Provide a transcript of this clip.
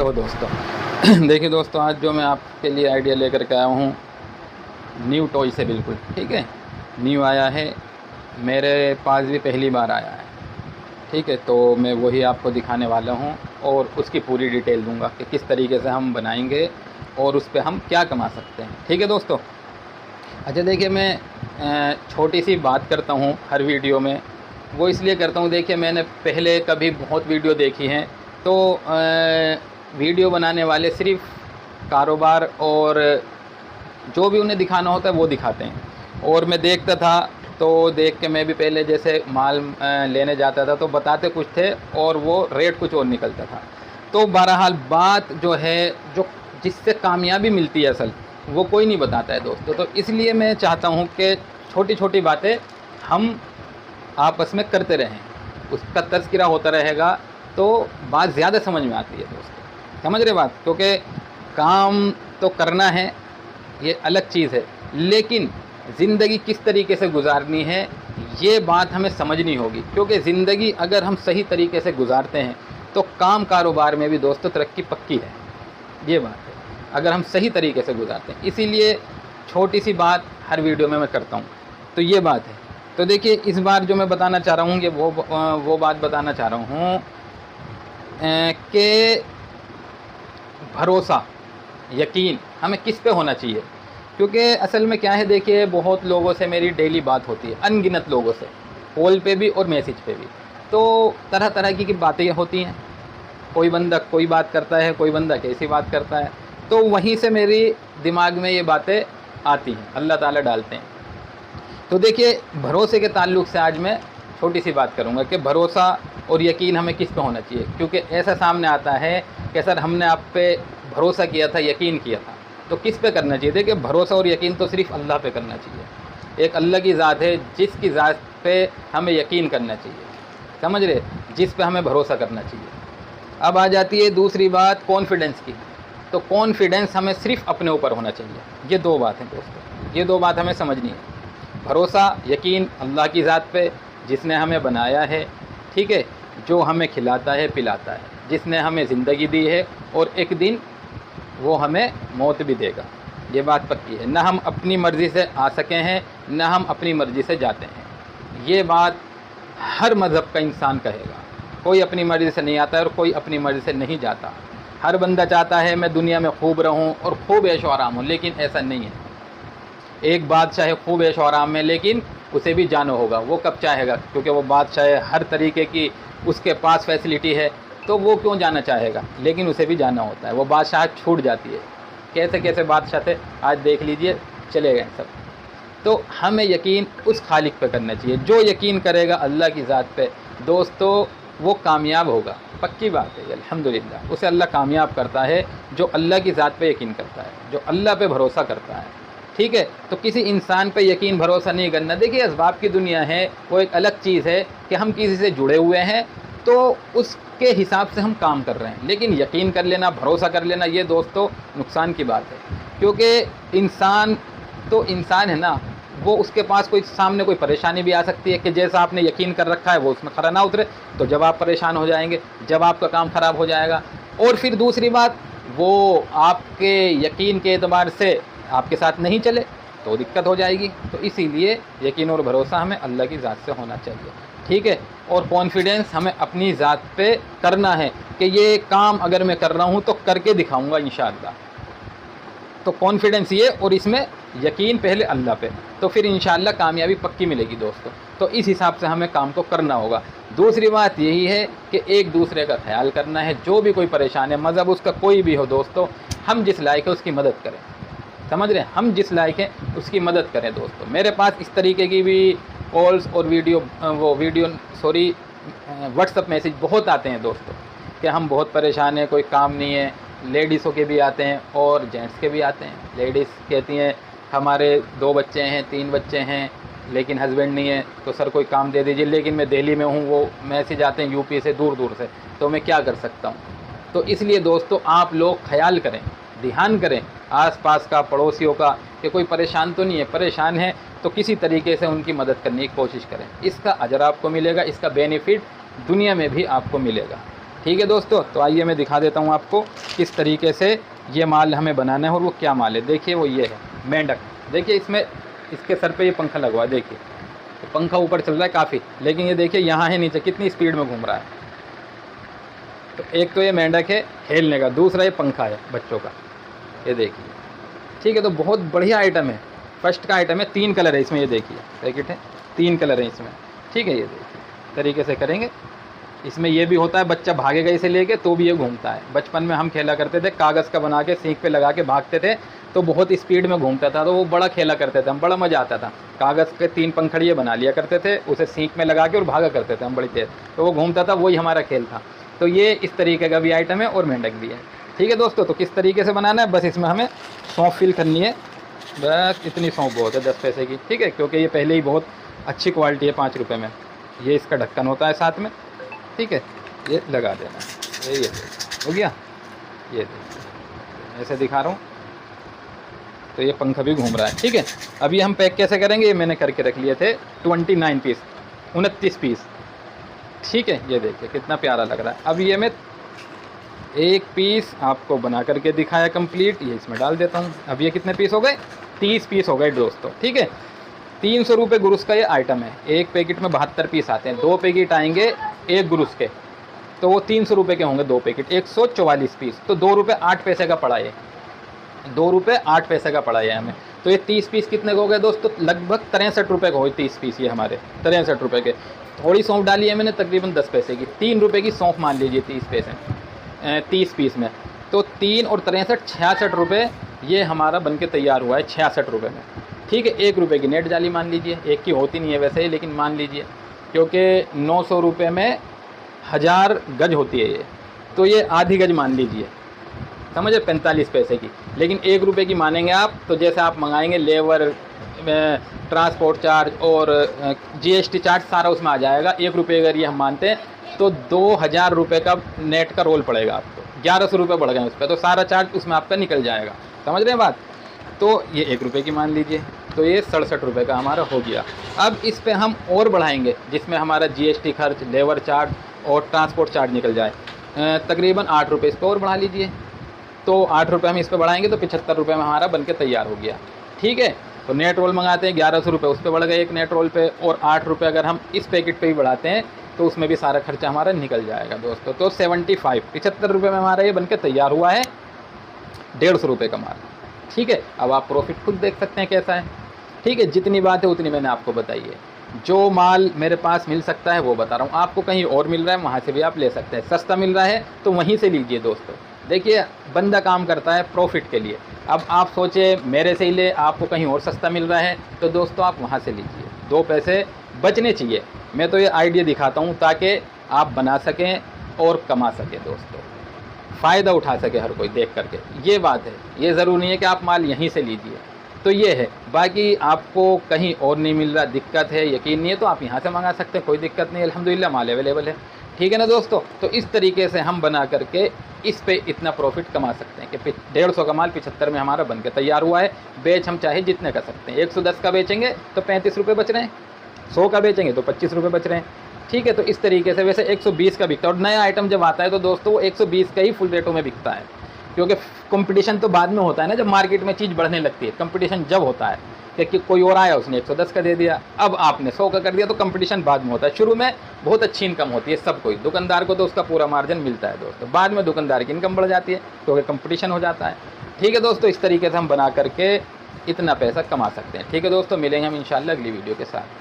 कैसे हो दोस्तों। देखिए दोस्तों, आज जो मैं आपके लिए आइडिया लेकर के आया हूँ न्यू टॉय से, बिल्कुल ठीक है, न्यू आया है, मेरे पास भी पहली बार आया है। ठीक है, तो मैं वही आपको दिखाने वाला हूँ और उसकी पूरी डिटेल दूंगा कि किस तरीके से हम बनाएंगे और उस पर हम क्या कमा सकते हैं। ठीक है दोस्तों। अच्छा देखिए, मैं छोटी सी बात करता हूँ हर वीडियो में, वो इसलिए करता हूँ, देखिए मैंने पहले कभी बहुत वीडियो देखी हैं, तो वीडियो बनाने वाले सिर्फ कारोबार और जो भी उन्हें दिखाना होता है वो दिखाते हैं। और मैं देखता था, तो देख के मैं भी पहले जैसे माल लेने जाता था तो बताते कुछ थे और वो रेट कुछ और निकलता था। तो बहरहाल बात जो है, जो जिससे कामयाबी मिलती है असल, वो कोई नहीं बताता है दोस्तों। तो इसलिए मैं चाहता हूँ कि छोटी छोटी बातें हम आपस में करते रहें, उसका तज़किरा होता रहेगा तो बात ज़्यादा समझ में आती है दोस्तों। समझ रहे बात? क्योंकि काम तो करना है, ये अलग चीज़ है, लेकिन ज़िंदगी किस तरीके से गुजारनी है ये बात हमें समझनी होगी। क्योंकि ज़िंदगी अगर हम सही तरीके से गुजारते हैं तो काम कारोबार में भी दोस्तों तरक्की पक्की है, ये बात है, अगर हम सही तरीके से गुजारते हैं। इसीलिए छोटी सी बात हर वीडियो में मैं करता हूँ, तो ये बात है। तो देखिए, इस बार जो मैं बताना चाह रहा हूँ कि वो बात बताना चाह रहा हूँ कि भरोसा, यकीन हमें किस पे होना चाहिए। क्योंकि असल में क्या है, देखिए बहुत लोगों से मेरी डेली बात होती है, अनगिनत लोगों से, कॉल पे भी और मैसेज पे भी, तो तरह तरह की बातें होती हैं। कोई बंदा कोई बात करता है, कोई बंदा कैसी बात करता है, तो वहीं से मेरी दिमाग में ये बातें आती हैं, अल्लाह ताला डालते हैं। तो देखिए, भरोसे के ताल्लुक़ से आज मैं छोटी सी बात करूंगा कि भरोसा और यकीन हमें किस पे होना चाहिए। क्योंकि ऐसा सामने आता है कि सर हमने आप पे भरोसा किया था, यकीन किया था, तो किस पे करना चाहिए। देखिए, भरोसा और यकीन तो सिर्फ अल्लाह पे करना चाहिए। एक अल्लाह की ज़ात है जिसकी ज़ात पे हमें यकीन करना चाहिए, समझ रहे, जिस पे हमें भरोसा करना चाहिए। अब आ जाती है दूसरी बात, कॉन्फिडेंस की। तो कॉन्फिडेंस हमें सिर्फ अपने ऊपर होना चाहिए। ये दो बात हैं दोस्तों, ये दो बात हमें समझनी है। भरोसा यकीन अल्लाह की ज़ात पे, जिसने हमें बनाया है, ठीक है, जो हमें खिलाता है पिलाता है, जिसने हमें ज़िंदगी दी है और एक दिन वो हमें मौत भी देगा, ये बात पक्की है। ना हम अपनी मर्ज़ी से आ सके हैं, ना हम अपनी मर्ज़ी से जाते हैं। ये बात हर मज़हब का इंसान कहेगा। कोई अपनी मर्ज़ी से नहीं आता है और कोई अपनी मर्ज़ी से नहीं जाता। हर बंदा चाहता है मैं दुनिया में खूब रहूं और खूब ऐशो आराम हो, लेकिन ऐसा नहीं है। एक बादशाह है खूब ऐशो आराम में, लेकिन उसे भी जाना होगा। वो कब चाहेगा? क्योंकि वो बादशाह है, हर तरीके की उसके पास फैसिलिटी है, तो वो क्यों जाना चाहेगा, लेकिन उसे भी जाना होता है। वो बादशाह छूट जाती है। कैसे कैसे बादशाह थे, आज देख लीजिए, चले गए सब। तो हमें यकीन उस खालिक पे करना चाहिए। जो यकीन करेगा अल्लाह की ज़ात पे दोस्तों, वो कामयाब होगा, पक्की बात है। अल्हम्दुलिल्लाह, उसे अल्लाह कामयाब करता है जो अल्लाह की ज़ात पे यकीन करता है, जो अल्लाह पे भरोसा करता है। ठीक है, तो किसी इंसान पे यकीन भरोसा नहीं करना। देखिए, असबाब की दुनिया है, वो एक अलग चीज़ है कि हम किसी से जुड़े हुए हैं तो उसके हिसाब से हम काम कर रहे हैं। लेकिन यकीन कर लेना, भरोसा कर लेना, ये दोस्तों नुकसान की बात है। क्योंकि इंसान तो इंसान है ना, वो उसके पास कोई सामने कोई परेशानी भी आ सकती है कि जैसा आपने यकीन कर रखा है वो उसमें खरा ना उतरे, तो जब आप परेशान हो जाएंगे, जब आपका काम ख़राब हो जाएगा। और फिर दूसरी बात, वो आपके यकीन के एतबार से आपके साथ नहीं चले तो दिक्कत हो जाएगी। तो इसीलिए यकीन और भरोसा हमें अल्लाह की ज़ात से होना चाहिए। ठीक है, और कॉन्फिडेंस हमें अपनी ज़ात पे करना है कि ये काम अगर मैं कर रहा हूँ तो करके दिखाऊंगा इंशाअल्लाह। तो कॉन्फिडेंस ये, और इसमें यकीन पहले अल्लाह पे, तो फिर इंशाअल्लाह कामयाबी पक्की मिलेगी दोस्तों। तो इस हिसाब से हमें काम को करना होगा। दूसरी बात यही है कि एक दूसरे का ख्याल करना है। जो भी कोई परेशान है, मज़हब उसका कोई भी हो दोस्तों, हम जिस लायक है उसकी मदद करें। समझ रहे हैं, हम जिस लायक हैं उसकी मदद करें दोस्तों। मेरे पास इस तरीके की भी कॉल्स और व्हाट्सअप मैसेज बहुत आते हैं दोस्तों कि हम बहुत परेशान हैं, कोई काम नहीं है। लेडीज़ों के भी आते हैं और जेंट्स के भी आते हैं। लेडीज़ कहती हैं हमारे 2 बच्चे हैं, 3 बच्चे हैं, लेकिन हस्बैंड नहीं है, तो सर कोई काम दे दीजिए, लेकिन मैं दिल्ली में हूँ। वो मैसेज आते हैं यूपी से, दूर दूर से, तो मैं क्या कर सकता हूँ। तो इसलिए दोस्तों, आप लोग ख्याल करें, ध्यान करें आसपास का, पड़ोसियों का, कि कोई परेशान तो नहीं है। परेशान है तो किसी तरीके से उनकी मदद करने की कोशिश करें। इसका अजर आपको मिलेगा, इसका बेनिफिट दुनिया में भी आपको मिलेगा। ठीक है दोस्तों, तो आइए मैं दिखा देता हूँ आपको किस तरीके से ये माल हमें बनाना है और वो क्या माल है। देखिए वो ये है मेंढक। देखिए इसमें इसके सर पे ये पंखा लगा हुआ है, देखिए तो पंखा ऊपर चल रहा है काफ़ी, लेकिन ये देखिए यहाँ है नीचे कितनी स्पीड में घूम रहा है। तो एक तो ये मेंढक है खेलने का, दूसरा ये पंखा है बच्चों का, ये देखिए। ठीक है, तो बहुत बढ़िया आइटम है, फर्स्ट का आइटम है। 3 कलर है इसमें, ये देखिए पैकेट है, 3 कलर है इसमें। ठीक है, ये देखिए तरीके से करेंगे। इसमें ये भी होता है बच्चा भागेगा इसे लेके तो भी ये घूमता है। बचपन में हम खेला करते थे, कागज़ का बना के सींग पे लगा के भागते थे तो बहुत स्पीड में घूमता था, तो वो बड़ा खेला करते थे हम, बड़ा मज़ा आता था। कागज़ के 3 पंखड़िए बना लिया करते थे, उसे सींग में लगा के और भागा करते थे हम बड़ी तेज़, तो वो घूमता था, वही हमारा खेल था। तो ये इस तरीके का भी आइटम है और मेंढक भी है। ठीक है दोस्तों, तो किस तरीके से बनाना है, बस इसमें हमें सौंफ फिल करनी है, बस इतनी सौंफ बहुत है 10 पैसे की। ठीक है, क्योंकि ये पहले ही बहुत अच्छी क्वालिटी है 5 रुपये में। ये इसका ढक्कन होता है साथ में। ठीक है, ये लगा देना है, ये हो गया। ये देखिए ऐसे दिखा रहा हूँ, तो ये पंखा भी घूम रहा है। ठीक है, अब ये हम पैक कैसे करेंगे, ये मैंने करके रख लिए थे 29 पीस, 29 पीस। ठीक है, ये देखिए कितना प्यारा लग रहा है। अब ये मैं एक पीस आपको बना करके दिखाया कंप्लीट, ये इसमें डाल देता हूँ। अब ये कितने पीस हो गए, 30 पीस हो गए दोस्तों। ठीक है, 300 रुपये गुरुस का ये आइटम है। एक पैकेट में 72 पीस आते हैं, 2 पैकेट आएंगे एक गुरुस के, तो वो 300 रुपये के होंगे 2 पैकेट, 144 पीस, तो 2 रुपये 8 पैसे का पड़ा है, 2 रुपये 8 पैसे का पड़ा है हमें। तो ये 30 पीस कितने को हो गए दोस्तों, लगभग 63 रुपये का हो 30 पीस ये हमारे, 63 रुपये के। थोड़ी सौंफ डाली है मैंने तकरीबन 10 पैसे की, 3 रुपये की सौंफ मान लीजिए 30 पीस में, तो 3 और 63 66 रुपये ये हमारा बन के तैयार हुआ है 66 रुपये में। ठीक है, 1 रुपये की नेट जाली मान लीजिए, एक की होती नहीं है वैसे ही, लेकिन मान लीजिए क्योंकि 900 रुपये में 1000 गज होती है ये, तो ये आधी गज मान लीजिए, समझे, 45 पैसे की। लेकिन 1 रुपये की मानेंगे आप, तो जैसे आप मंगाएंगे लेबर, ट्रांसपोर्ट चार्ज और GST चार्ज सारा उसमें आ जाएगा। 1 रुपये अगर ये हम मानते हैं तो 2000 रुपये का नेट का रोल पड़ेगा आपको, 1100 रुपये बढ़ गए उस पर, तो सारा चार्ज उसमें आपका निकल जाएगा। समझ रहे हैं बात। तो ये 1 रुपये की मान लीजिए, तो ये 67 रुपये का हमारा हो गया। अब इस पे हम और बढ़ाएंगे जिसमें हमारा GST खर्च, लेबर चार्ज और ट्रांसपोर्ट चार्ज निकल जाए, तकरीबन 8 रुपये इस पर और बढ़ा लीजिए। तो 8 रुपये हम इस पर बढ़ाएंगे तो 75 रुपये में हमारा बन के तैयार हो गया। ठीक है, तो नेट रोल मंगाते हैं 1100 रुपये, उस पर बढ़ गए एक नेट रोल पे, और 8 रुपये अगर हम इस पैकेट पे भी बढ़ाते हैं तो उसमें भी सारा खर्चा हमारा निकल जाएगा दोस्तों। तो 75 रुपये में हमारा ये बन के तैयार हुआ है 150 रुपये का माल। ठीक है, अब आप प्रॉफिट खुद देख सकते हैं कैसा है। ठीक है, जितनी बात है उतनी मैंने आपको बताई है। जो माल मेरे पास मिल सकता है वो बता रहा हूँ आपको, कहीं और मिल रहा है वहाँ से भी आप ले सकते हैं, सस्ता मिल रहा है तो वहीं से लीजिए दोस्तों। देखिए बंदा काम करता है प्रॉफिट के लिए, अब आप सोचे मेरे से ही ले, आपको कहीं और सस्ता मिल रहा है तो दोस्तों आप वहाँ से लीजिए, 2 पैसे बचने चाहिए। मैं तो ये आइडिया दिखाता हूँ ताकि आप बना सकें और कमा सकें दोस्तों, फ़ायदा उठा सके हर कोई देख करके, ये बात है। ये ज़रूरी नहीं है कि आप माल यहीं से लीजिए, तो ये है। बाकी आपको कहीं और नहीं मिल रहा, दिक्कत है, यकीन नहीं है, तो आप यहाँ से मंगा सकते हैं, कोई दिक्कत नहीं, अल्हम्दुलिल्लाह माल अवेलेबल है। ठीक है ना दोस्तों, तो इस तरीके से हम बना करके इस पे इतना प्रॉफिट कमा सकते हैं कि 150 का माल 75 में हमारा बन के तैयार हुआ है। बेच हम चाहे जितने कर सकते हैं, 110 का बेचेंगे तो 35 रुपये बच रहे हैं, 100 का बेचेंगे तो 25 रुपये बच रहे हैं। ठीक है, तो इस तरीके से वैसे 120 का बिकता है, और नया आइटम जब आता है तो दोस्तों वो 120 का ही फुल रेटों में बिकता है, क्योंकि कंपटीशन तो बाद में होता है ना, जब मार्केट में चीज़ बढ़ने लगती है। कंपटीशन जब होता है कि कोई और आया उसने 110 का दे दिया, अब आपने 100 का कर दिया, तो कंपटीशन बाद में होता है। शुरू में बहुत अच्छी इनकम होती है सब कोई, दुकानदार को तो उसका पूरा मार्जिन मिलता है दोस्तों, बाद में दुकानदार की इनकम बढ़ जाती है क्योंकि कंपटीशन हो जाता है। ठीक है दोस्तों, इस तरीके से हम बना करके इतना पैसा कमा सकते हैं। ठीक है दोस्तों, मिलेंगे हम इंशाल्लाह अगली वीडियो के साथ।